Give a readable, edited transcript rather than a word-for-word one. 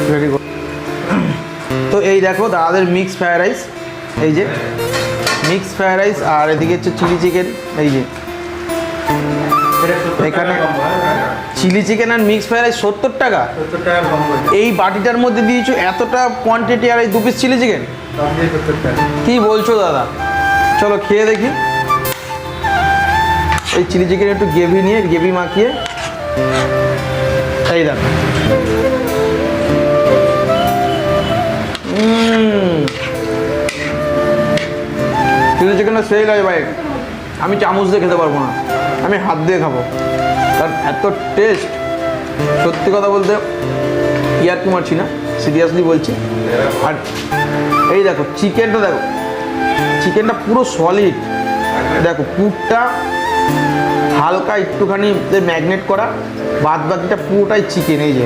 Very good. তো এই দেখো দাদাদের মিক্স ফ্রায়েড রাইস, এই যে মিক্স ফ্রায়েড রাইস, আর এদিকে হচ্ছে চিলি চিকেন। এই যে এখানে চিলি চিকেন আর মিক্স ফ্রায়েড রাইস 70 টাকা। 70 টাকা কম করে এই বাটিটার মধ্যে দিয়েছো এতটা কোয়ান্টিটি, আর এই 2 পিস চিলি চিকেন, 70 টাকা। কি বলছো দাদা? চলো খেয়ে দেখি। এই চিলি চিকেন একটু গ্রেভি নিয়ে, গ্রেভি মাখিয়ে, এই দেখো চিলি চিকেনটা সেই লাগে ভাই, আমি চামচ দিয়ে খেতে পারবো না, আমি হাত দিয়ে খাবো, কারণ এত টেস্ট। সত্যি কথা বলতে ইয়ার্কি মারছি না, সিরিয়াসলি বলছি। আর এই দেখো চিকেনটা, দেখো চিকেনটা পুরো সলিড, দেখো পুরটা হালকা একটুখানি ম্যাগনেট করা, বাদ বাকিটা পুরোটাই চিকেন। এই যে